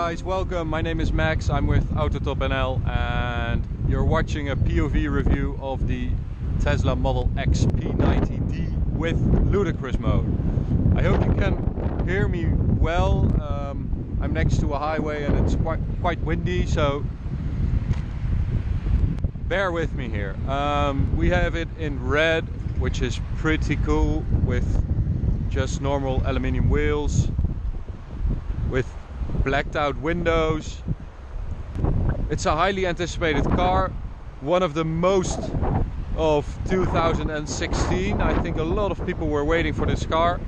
guys, welcome. My name is Max. I'm with Autotop.nl and you're watching a POV review of the Tesla Model X P90D with ludicrous mode. I hope you can hear me well. I'm next to a highway and it's quite windy, so bear with me here. We have it in red, which is pretty cool, with just normal aluminium wheels, with blacked out windows. It's a highly anticipated car, one of the most of 2016. I think a lot of people were waiting for this car,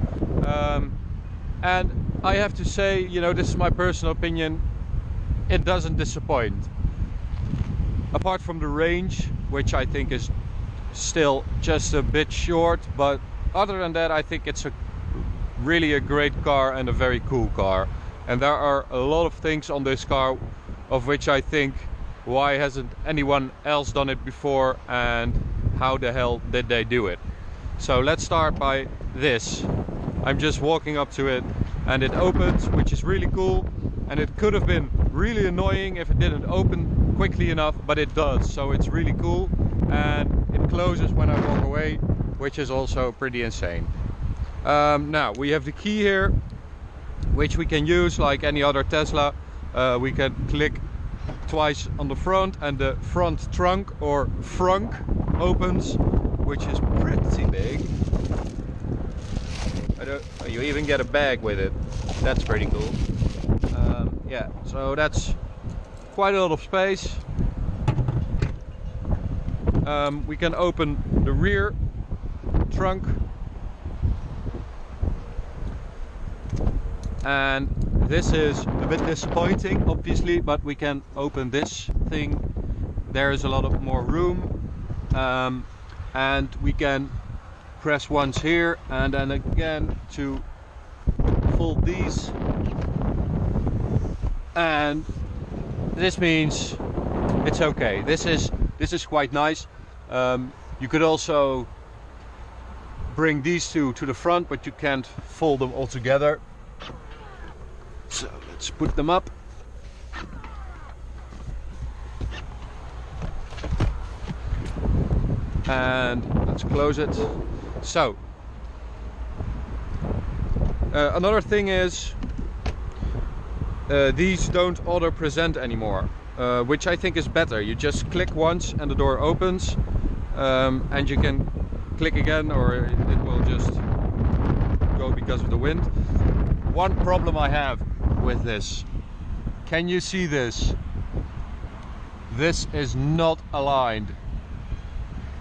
and I have to say, you know, this is my personal opinion, it doesn't disappoint. Apart from the range, which I think is still just a bit short, but other than that I think it's really a great car and a very cool car. And there are a lot of things on this car of which I think, why hasn't anyone else done it before, and how the hell did they do it? So let's start by this. I'm just walking up to it and it opens, which is really cool, and it could have been really annoying if it didn't open quickly enough, but it does, so it's really cool. And it closes when I walk away, which is also pretty insane. Now we have the key here, which we can use like any other Tesla. We can click twice on the front and the front trunk or frunk opens, which is pretty big. You even get a bag with it. That's pretty cool. Yeah, so that's quite a lot of space. We can open the rear trunk, and this is a bit disappointing obviously, but we can open this thing. There is a lot of more room, and we can press once here and then again to fold these, and this means it's okay. This is quite nice. You could also bring these two to the front, but you can't fold them all together. So let's put them up. And let's close it. So another thing is these don't auto present anymore, which I think is better. You just click once and the door opens, and you can click again or it will just go because of the wind. One problem I have with this, can you see this? This is not aligned,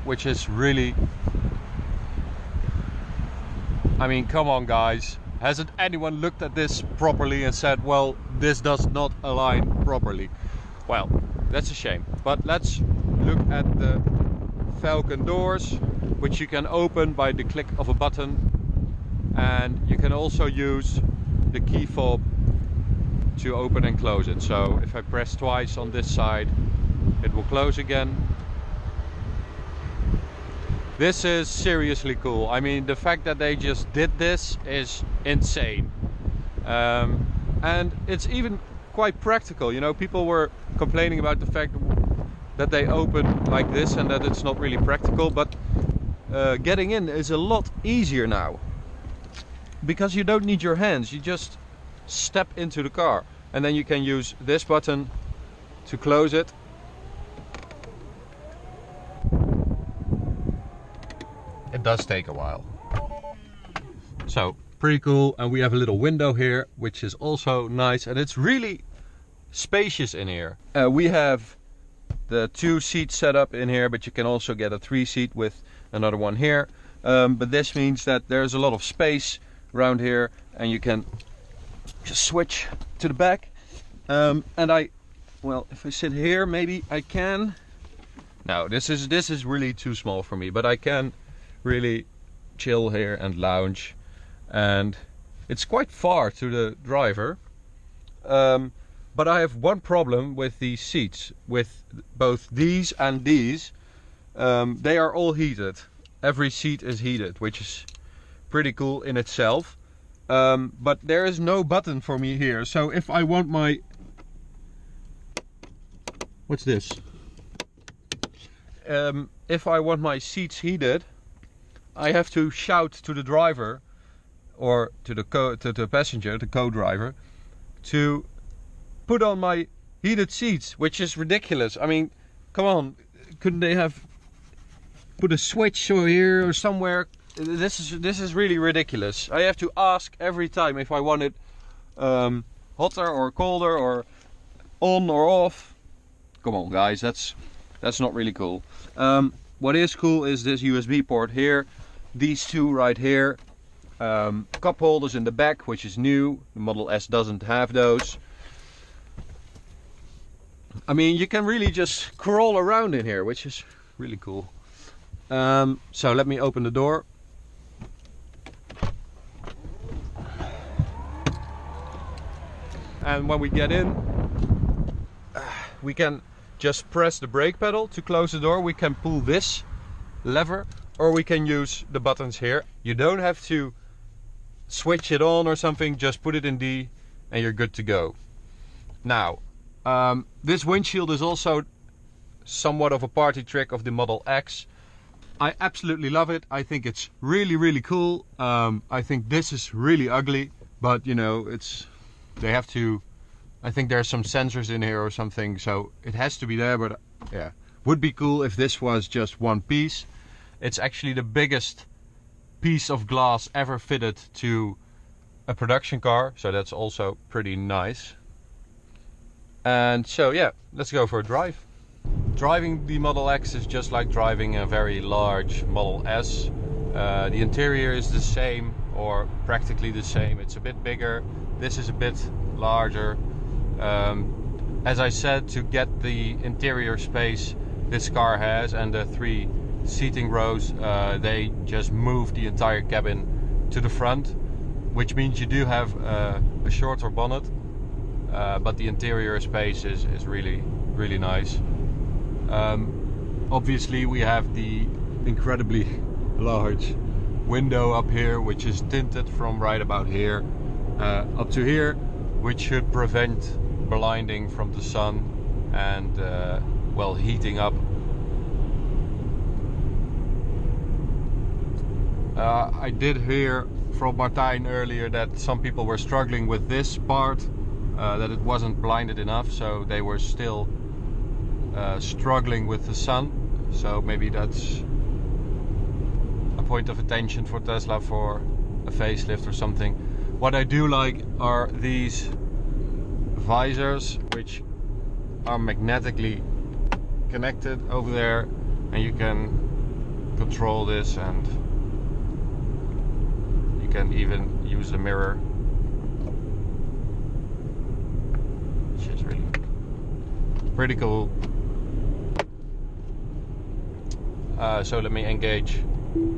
which is really, I mean, come on guys, hasn't anyone looked at this properly and said, well, this does not align properly? Well, that's a shame. But let's look at the Falcon doors, which you can open by the click of a button, and you can also use the key fob to open and close it. So if I press twice on this side, it will close again. This is seriously cool. I mean, the fact that they just did this is insane. And it's even quite practical. You know, people were complaining about the fact that they open like this and that it's not really practical, but getting in is a lot easier now, because you don't need your hands. You just step into the car, and then you can use this button to close it. It does take a while. So pretty cool. And we have a little window here, which is also nice, and it's really spacious in here. We have the 2 seats set up in here, but you can also get a 3 seat with another one here. But this means that there's a lot of space around here, and you can just switch to the back. And well, if I sit here, maybe I can. No, this is really too small for me, but I can really chill here and lounge, and it's quite far to the driver. But I have one problem with these seats, with both these and these. They are all heated. Every seat is heated, which is pretty cool in itself. But there is no button for me here. So if I want my What's this? If I want my seats heated, I have to shout to the driver or to the passenger, the co-driver, to put on my heated seats, which is ridiculous. I mean, come on, couldn't they have put a switch or here or somewhere? This is really ridiculous. I have to ask every time if I want it hotter or colder or on or off. Come on, guys, that's not really cool. What is cool is this USB port here, these two right here, cup holders in the back, which is new. The Model S doesn't have those. I mean, you can really just crawl around in here, which is really cool. So let me open the door. And when we get in, we can just press the brake pedal to close the door. We can pull this lever, or we can use the buttons here. You don't have to switch it on or something, just put it in D and you're good to go. Now, this windshield is also somewhat of a party trick of the Model X. I absolutely love it. I think it's really, really cool. I think this is really ugly, but you know, they have to, I think there's some sensors in here or something, so it has to be there, but yeah. Would be cool if this was just one piece. It's actually the biggest piece of glass ever fitted to a production car, so that's also pretty nice. And so yeah, let's go for a drive. Driving the Model X is just like driving a very large Model S. The interior is the same, or practically the same. It's a bit bigger, this is a bit larger. As I said, to get the interior space this car has and the 3 seating rows, they just moved the entire cabin to the front, which means you do have a shorter bonnet, but the interior space is really, really nice. Obviously we have the incredibly large window up here, which is tinted from right about here up to here, which should prevent blinding from the sun and well, heating up. I did hear from Martijn earlier that some people were struggling with this part, that it wasn't blinded enough, so they were still struggling with the sun. So maybe that's a point of attention for Tesla for a facelift or something. What I do like are these visors, which are magnetically connected over there, and you can control this, and you can even use the mirror, which is really pretty cool. So let me engage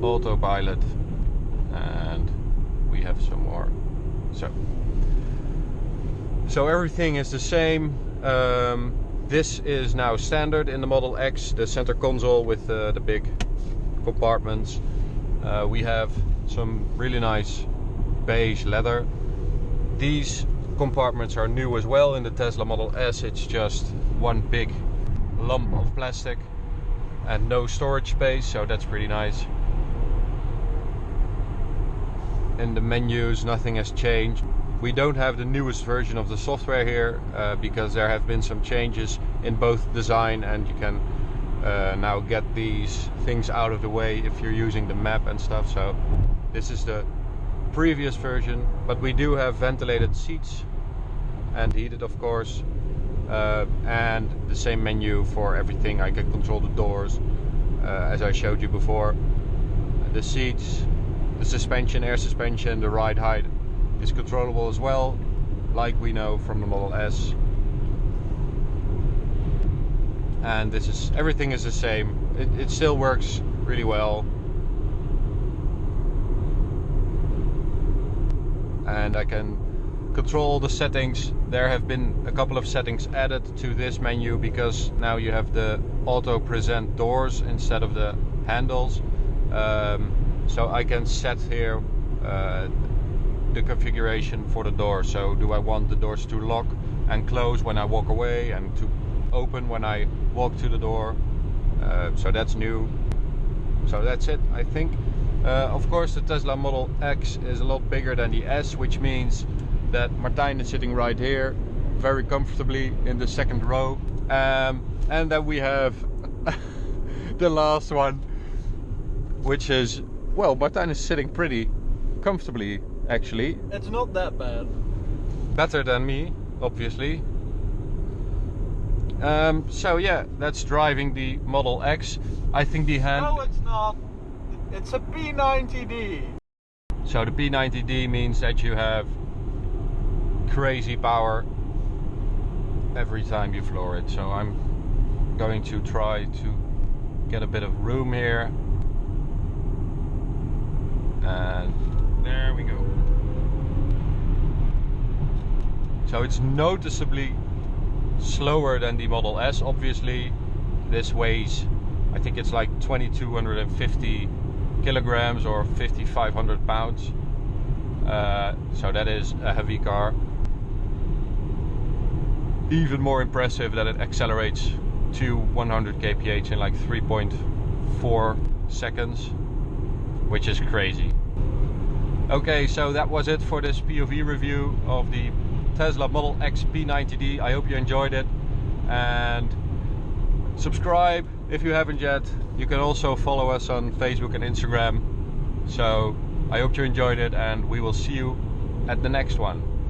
autopilot, and we have some more. So everything is the same. This is now standard in the Model X, the center console with the big compartments. We have some really nice beige leather. These compartments are new as well in the Tesla Model S. It's just one big lump of plastic and no storage space, so that's pretty nice. In the menus, nothing has changed. We don't have the newest version of the software here because there have been some changes in both design, and you can now get these things out of the way if you're using the map and stuff. So this is the previous version, but we do have ventilated seats and heated, of course, and the same menu for everything. I can control the doors as I showed you before. The seats, the suspension, air suspension, the ride height is controllable as well, like we know from the Model S. And this is, everything is the same. It still works really well. And I can control the settings. There have been a couple of settings added to this menu because now you have the auto present doors instead of the handles. So I can set here the configuration for the door. So do I want the doors to lock and close when I walk away, and to open when I walk to the door. So that's new. So that's it, I think. Of course, the Tesla Model X is a lot bigger than the S, which means that Martijn is sitting right here, very comfortably in the second row. And then we have the last one, which is, well, Martijn is sitting pretty comfortably, actually. It's not that bad. Better than me, obviously. So yeah, that's driving the Model X. I think the hand... No, it's not. It's a P90D. So the P90D means that you have crazy power every time you floor it. So I'm going to try to get a bit of room here. And there we go. So it's noticeably slower than the Model S, obviously. This weighs, I think it's like 2250 kilograms or 5,500 pounds. So that is a heavy car. Even more impressive that it accelerates to 100 kph in like 3.4 seconds, which is crazy. Okay, so that was it for this POV review of the Tesla Model X P90D. I hope you enjoyed it, and subscribe if you haven't yet. You can also follow us on Facebook and Instagram. So I hope you enjoyed it, and we will see you at the next one.